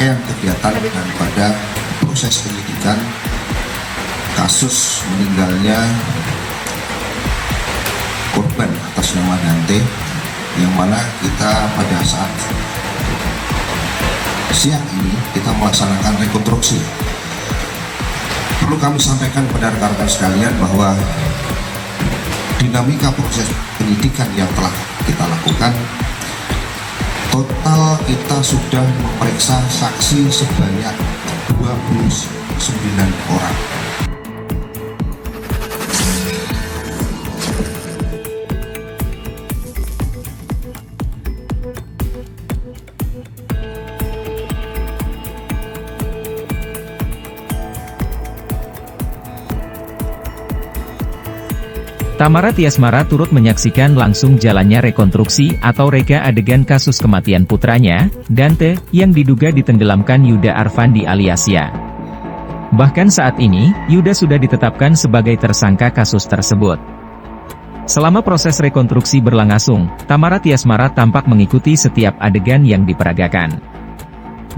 rangkaian kegiatan daripada proses penyidikan kasus meninggalnya korban atas nama Dante, yang mana kita pada saat siang ini kita melaksanakan rekonstruksi. Perlu kami sampaikan kepada rekan-rekan sekalian bahwa dinamika proses penyidikan yang telah kita lakukan, total kita sudah memeriksa saksi sebanyak 29 orang. Tamara Tiasmara turut menyaksikan langsung jalannya rekonstruksi atau reka adegan kasus kematian putranya, Dante, yang diduga ditenggelamkan Yuda Arfandi alias Ya. Bahkan saat ini, Yuda sudah ditetapkan sebagai tersangka kasus tersebut. Selama proses rekonstruksi berlangsung, Tamara Tiasmara tampak mengikuti setiap adegan yang diperagakan.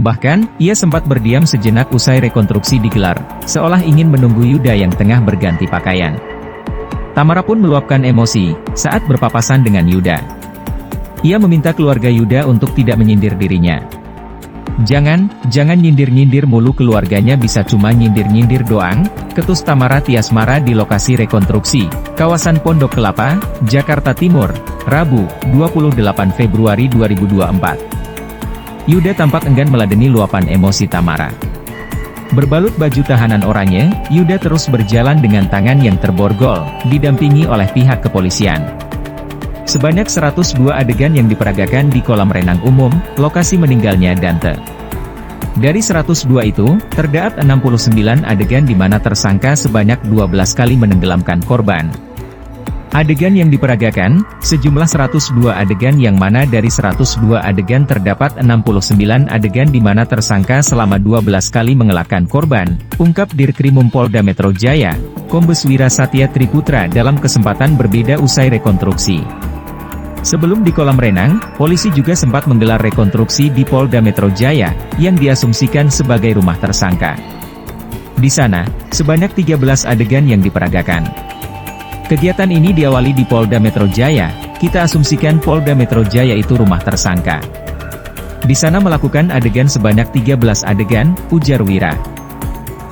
Bahkan, ia sempat berdiam sejenak usai rekonstruksi digelar, seolah ingin menunggu Yuda yang tengah berganti pakaian. Tamara pun meluapkan emosi saat berpapasan dengan Yuda. Ia meminta keluarga Yuda untuk tidak menyindir dirinya. Jangan nyindir-nyindir mulu, keluarganya bisa cuma nyindir-nyindir doang, ketus Tamara Tiasmara di lokasi rekonstruksi, kawasan Pondok Kelapa, Jakarta Timur, Rabu, 28 Februari 2024. Yuda tampak enggan meladeni luapan emosi Tamara. Berbalut baju tahanan oranye, Yuda terus berjalan dengan tangan yang terborgol, didampingi oleh pihak kepolisian. Sebanyak 102 adegan yang diperagakan di kolam renang umum, lokasi meninggalnya Dante. Dari 102 itu, terdapat 69 adegan di mana tersangka sebanyak 12 kali menenggelamkan korban. Adegan yang diperagakan, sejumlah 102 adegan, yang mana dari 102 adegan terdapat 69 adegan di mana tersangka selama 12 kali mengelakkan korban, ungkap Dirkrimum Polda Metro Jaya, Kombes Wira Satya Triputra dalam kesempatan berbeda usai rekonstruksi. Sebelum di kolam renang, polisi juga sempat menggelar rekonstruksi di Polda Metro Jaya, yang diasumsikan sebagai rumah tersangka. Di sana, sebanyak 13 adegan yang diperagakan. Kegiatan ini diawali di Polda Metro Jaya, kita asumsikan Polda Metro Jaya itu rumah tersangka. Di sana melakukan adegan sebanyak 13 adegan, ujar Wira.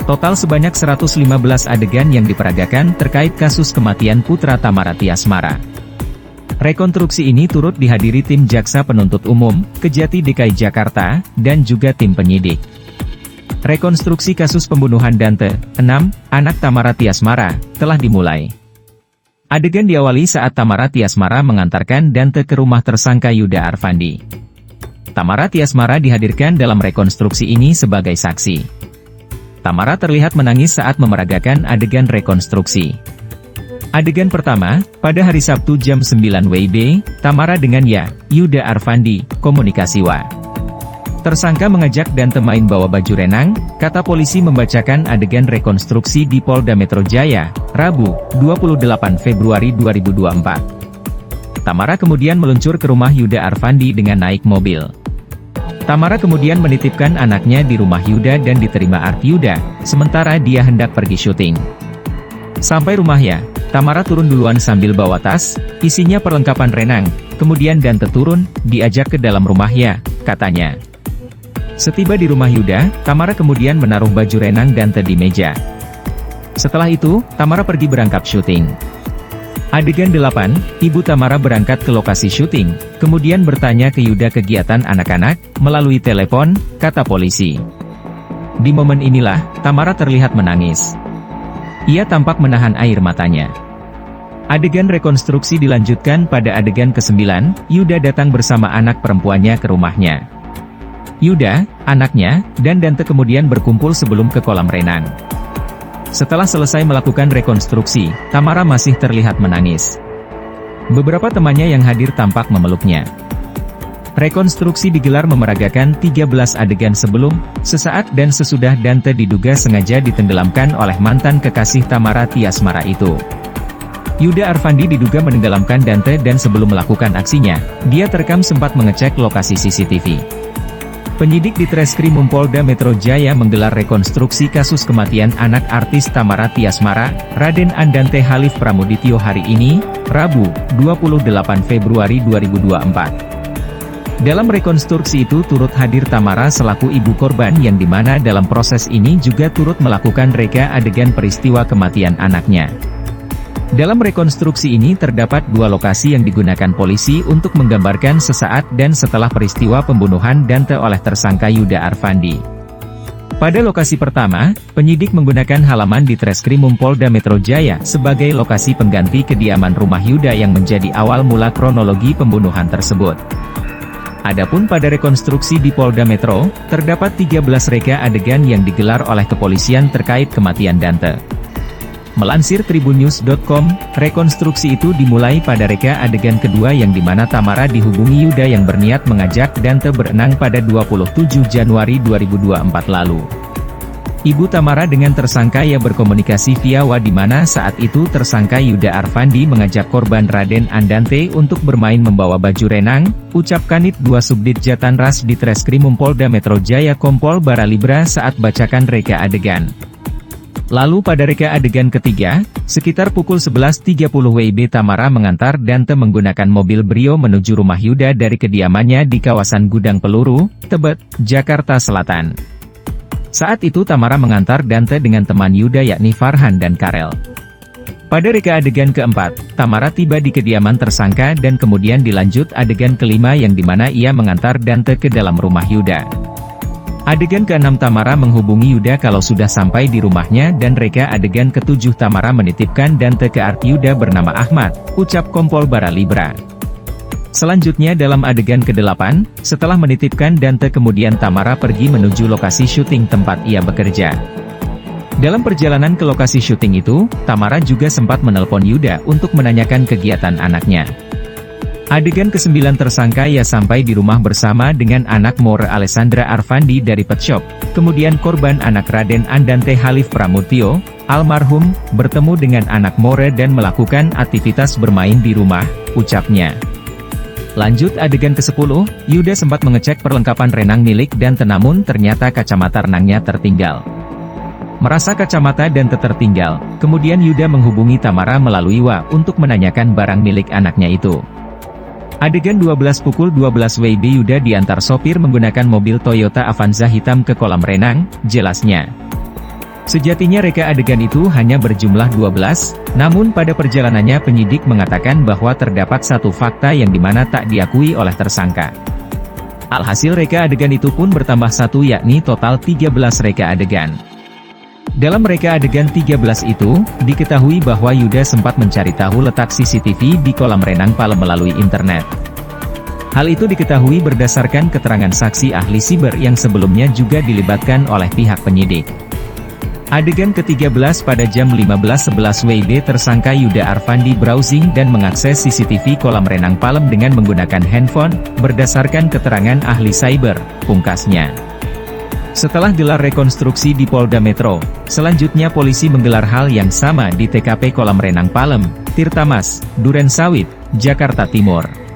Total sebanyak 115 adegan yang diperagakan terkait kasus kematian putra Tamara Tiasmara. Rekonstruksi ini turut dihadiri tim Jaksa Penuntut Umum, Kejati DKI Jakarta, dan juga tim penyidik. Rekonstruksi kasus pembunuhan Dante, 6, anak Tamara Tiasmara, telah dimulai. Adegan diawali saat Tamara Tiasmara mengantarkan Dante ke rumah tersangka Yuda Arfandi. Tamara Tiasmara dihadirkan dalam rekonstruksi ini sebagai saksi. Tamara terlihat menangis saat memeragakan adegan rekonstruksi. Adegan pertama, pada hari Sabtu jam 9 WIB, Tamara dengan Yuda Arfandi, komunikasi Wa. Tersangka mengajak Dante main bawa baju renang, kata polisi membacakan adegan rekonstruksi di Polda Metro Jaya, Rabu, 28 Februari 2024. Tamara kemudian meluncur ke rumah Yuda Arfandi dengan naik mobil. Tamara kemudian menitipkan anaknya di rumah Yuda dan diterima Art Yuda, sementara dia hendak pergi syuting. Sampai rumah Tamara turun duluan sambil bawa tas, isinya perlengkapan renang, kemudian Dante turun, diajak ke dalam rumah katanya. Setiba di rumah Yuda, Tamara kemudian menaruh baju renang Dante di meja. Setelah itu, Tamara pergi berangkat syuting. Adegan 8, ibu Tamara berangkat ke lokasi syuting, kemudian bertanya ke Yuda kegiatan anak-anak, melalui telepon, kata polisi. Di momen inilah, Tamara terlihat menangis. Ia tampak menahan air matanya. Adegan rekonstruksi dilanjutkan pada adegan ke-9, Yuda datang bersama anak perempuannya ke rumahnya. Yuda, anaknya, dan Dante kemudian berkumpul sebelum ke kolam renang. Setelah selesai melakukan rekonstruksi, Tamara masih terlihat menangis. Beberapa temannya yang hadir tampak memeluknya. Rekonstruksi digelar memeragakan 13 adegan sebelum, sesaat dan sesudah Dante diduga sengaja ditenggelamkan oleh mantan kekasih Tamara Tiasmara itu. Yuda Arfandi diduga menenggelamkan Dante dan sebelum melakukan aksinya, dia terekam sempat mengecek lokasi CCTV. Penyidik di Treskrimum Polda Metro Jaya menggelar rekonstruksi kasus kematian anak artis Tamara Tiasmara, Raden Andante Halif Pramudityo hari ini, Rabu, 28 Februari 2024. Dalam rekonstruksi itu turut hadir Tamara selaku ibu korban yang dimana dalam proses ini juga turut melakukan reka adegan peristiwa kematian anaknya. Dalam rekonstruksi ini terdapat dua lokasi yang digunakan polisi untuk menggambarkan sesaat dan setelah peristiwa pembunuhan Dante oleh tersangka Yuda Arfandi. Pada lokasi pertama, penyidik menggunakan halaman di Treskrimum Polda Metro Jaya sebagai lokasi pengganti kediaman rumah Yuda yang menjadi awal mula kronologi pembunuhan tersebut. Adapun pada rekonstruksi di Polda Metro, terdapat 13 reka adegan yang digelar oleh kepolisian terkait kematian Dante. Melansir tribunnews.com, rekonstruksi itu dimulai pada reka adegan kedua yang dimana Tamara dihubungi Yuda yang berniat mengajak Dante berenang pada 27 Januari 2024 lalu. Ibu Tamara dengan tersangka ya berkomunikasi via WA di mana saat itu tersangka Yuda Arfandi mengajak korban Raden Andante untuk bermain membawa baju renang, ucap Kanit 2 Subdit Jatanras di Treskrimum Polda Metro Jaya Kompol Baralibra saat bacakan reka adegan. Lalu pada reka adegan ketiga, sekitar pukul 11.30 WIB Tamara mengantar Dante menggunakan mobil Brio menuju rumah Yuda dari kediamannya di kawasan Gudang Peluru, Tebet, Jakarta Selatan. Saat itu Tamara mengantar Dante dengan teman Yuda yakni Farhan dan Karel. Pada reka adegan keempat, Tamara tiba di kediaman tersangka dan kemudian dilanjut adegan kelima yang dimana ia mengantar Dante ke dalam rumah Yuda. Adegan ke-6 Tamara menghubungi Yuda kalau sudah sampai di rumahnya dan reka adegan ke-7 Tamara menitipkan Dante ke art Yuda bernama Ahmad, ucap Kompol Baralibra. Selanjutnya dalam adegan ke-8, setelah menitipkan Dante kemudian Tamara pergi menuju lokasi syuting tempat ia bekerja. Dalam perjalanan ke lokasi syuting itu, Tamara juga sempat menelpon Yuda untuk menanyakan kegiatan anaknya. Adegan ke-9 tersangka ia sampai di rumah bersama dengan anak More Alessandra Arfandi dari Pet Shop, kemudian korban anak Raden Andante Halif Pramudityo, almarhum, bertemu dengan anak More dan melakukan aktivitas bermain di rumah, ucapnya. Lanjut adegan ke-10, Yuda sempat mengecek perlengkapan renang milik Dante namun ternyata kacamata renangnya tertinggal. Merasa kacamata Dante tertinggal, kemudian Yuda menghubungi Tamara melalui WA untuk menanyakan barang milik anaknya itu. Adegan 12 pukul 12 WIB Yuda diantar sopir menggunakan mobil Toyota Avanza hitam ke kolam renang, jelasnya. Sejatinya reka adegan itu hanya berjumlah 12, namun pada perjalanannya penyidik mengatakan bahwa terdapat satu fakta yang dimana tak diakui oleh tersangka. Alhasil reka adegan itu pun bertambah satu yakni total 13 reka adegan. Dalam reka adegan 13 itu, diketahui bahwa Yuda sempat mencari tahu letak CCTV di kolam renang Palem melalui internet. Hal itu diketahui berdasarkan keterangan saksi ahli siber yang sebelumnya juga dilibatkan oleh pihak penyidik. Adegan ke-13 pada jam 15.11 WIB tersangka Yuda Arfandi browsing dan mengakses CCTV kolam renang Palem dengan menggunakan handphone, berdasarkan keterangan ahli cyber, pungkasnya. Setelah gelar rekonstruksi di Polda Metro, selanjutnya polisi menggelar hal yang sama di TKP Kolam Renang Palem, Tirta Mas, Duren Sawit, Jakarta Timur.